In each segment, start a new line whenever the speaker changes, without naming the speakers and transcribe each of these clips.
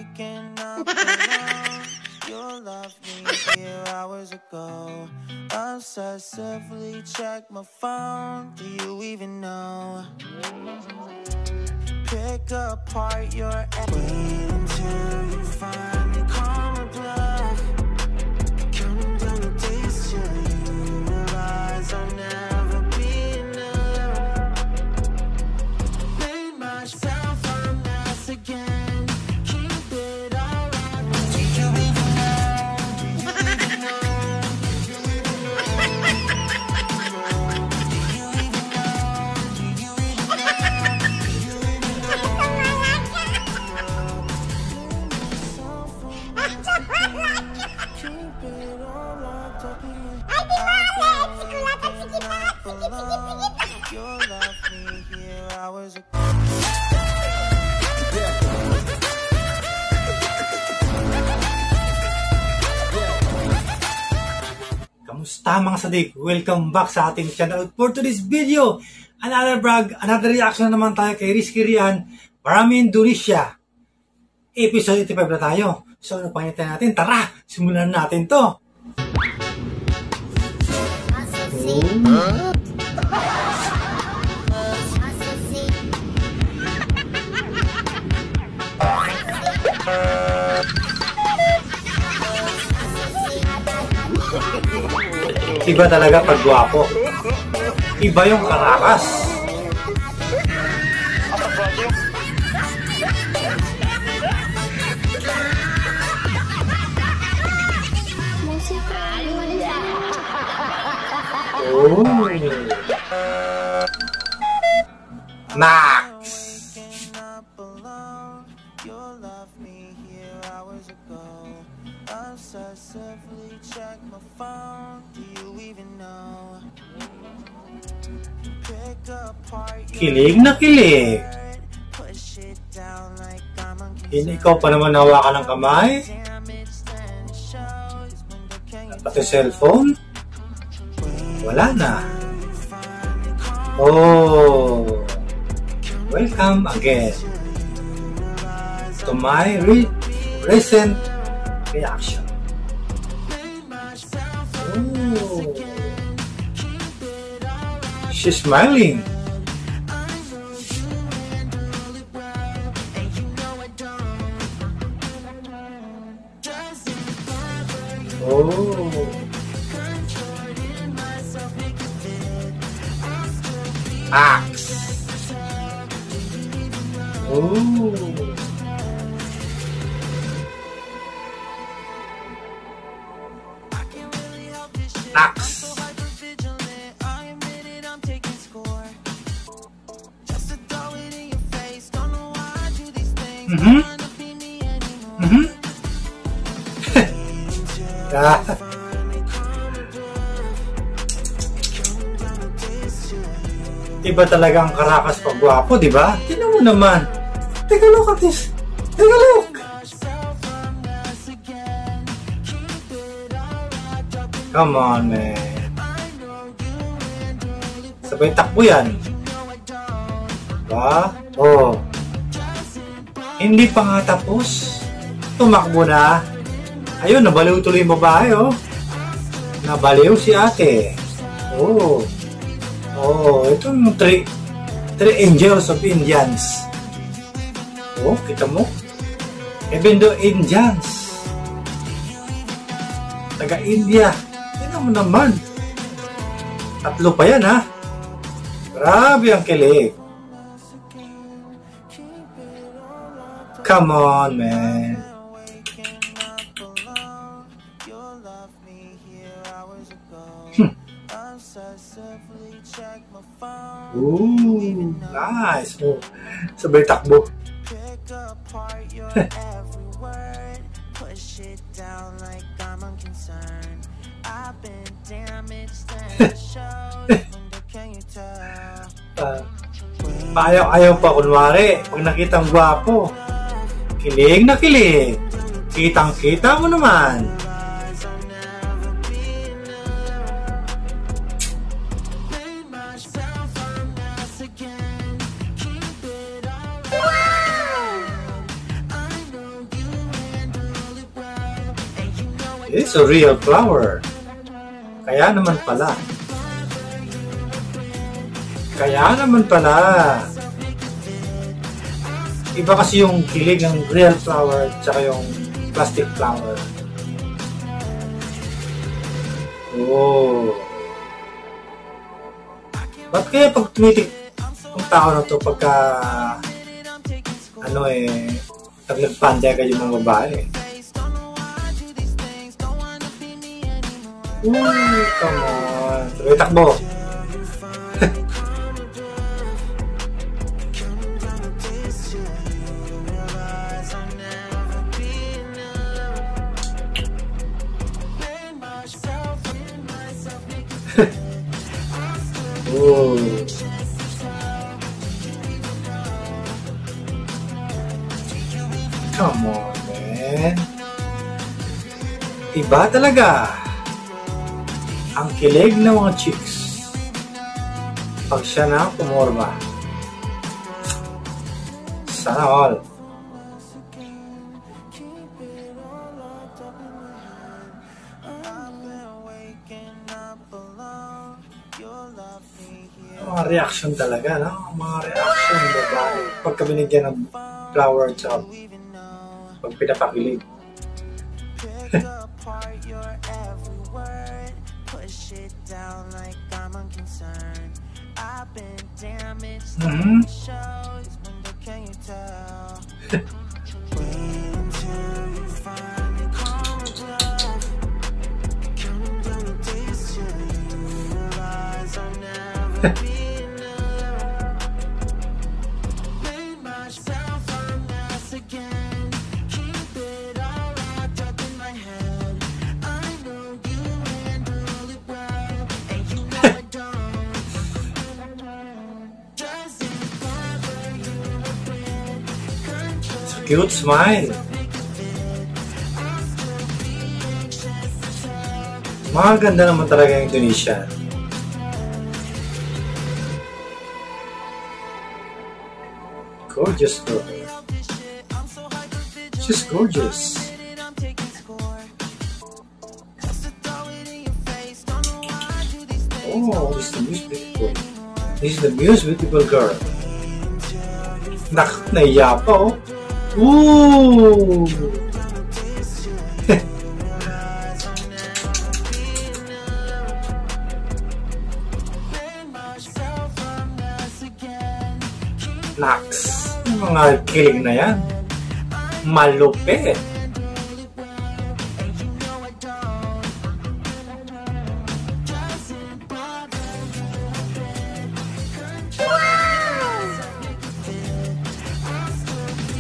waking up alone. You left me here hours ago. Obsessively check my phone. Do you even know? Pick apart your wait until you finally call my bluff. Counting down the days till you realize I'll never be enough. Made myself a mess again. Keep it all up. Do you even know? Do you even know? Do you even know? Do you even know? Do you even know?
Kamusta mga sadik? Welcome back sa ating channel. For today's video, another vlog, another reaction naman tayo kay Rizky Rian from Indonesia. Episode 85 na tayo. So, ano pangitan natin? Tara, simulan natin to. Iba talaga pag gwapo. Iba yung karakas. Oh. Max.
Obsessively check my phone. Do you even know? Pick apart
Kilig na kilig.
push it down like I'm
Hindi ikaw pa naman hawakan ng kamay. At pati cellphone. Wala na. Oh. Welcome again to my recent reaction. Oh. She's smiling. Oh. Axe. Oh. Axe. Iba talaga ang karakas pag gwapo, di ba? Tingnan mo naman. Take a look at this. Take a look. Come on, man. Sabay takbo yan. Diba? Oh. Hindi pa nga tapos. Tumakbo na. Ayun, nabaliw tuloy yung babae, oh. Nabaliw si ate. Oh. Oh, ito yung three angels of Indians. Oh, kita mo? Even though Indians. Taga-India. Tingnan mo naman. Tatlo pa yan, ha? Grabe ang kilig. Come on, man. Ooh, nice. Oh, sabay takbo. Ayaw pa kunwari pag nakitang gwapo. Kilig na kilig. Kitang-kita mo naman. It's a real flower. Kaya naman pala. Iba kasi yung kilig ng real flower tsaka yung plastic flower. Oh. Ba't kaya pag tumitik ang tao na to pagka taglagpanda kayo ng babae? Come on. Tuloy takbo. Oh. Come on, man. Iba talaga ang kilig ng mga chicks pag siya na pumorma. Sana all. Mga reaction talaga, no? Mga reaction babae pagka binigyan ng flower at saka pag pinapakilig. Cute smile. Maganda naman talaga yung Indonesia. Gorgeous girl. She's gorgeous. Oh, this is the most beautiful. This is the most beautiful girl. Naiya pa, oh. Ooh! Nax! Yung mga kilig na yan. Malupit!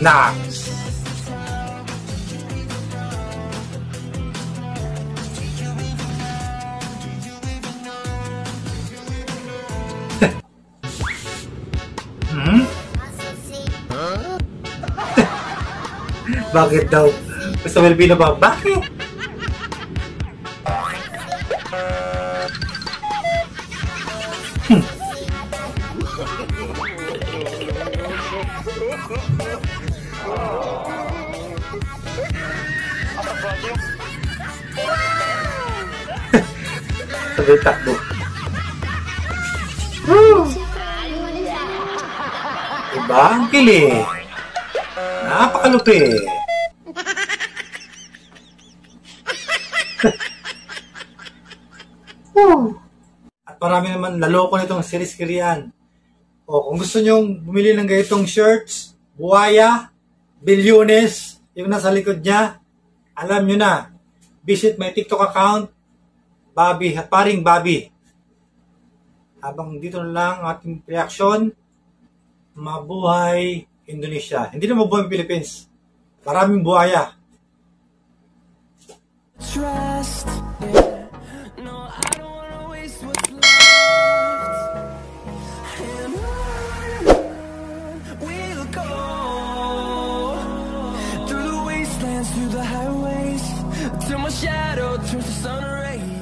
Nax! Bakit daw? Sa Pilipino ba? Bakit? Sabay takbo. Iba ang kilig. Napakalupit. At marami naman laloko nitong series Korean. O kung gusto nyong bumili ng ganitong shirts, buhaya, bilyones, yung nasa likod niya, alam nyo na, visit my TikTok account, Bobby, paring Bobby. Habang dito na lang ating reaction, mabuhay Indonesia. Hindi na mabuhay Philippines. Maraming buhaya.
Trust, yeah. No, I don't wanna waste what's left. And on we'll go, through the wastelands, through the highways, till my shadow turns to sun rays.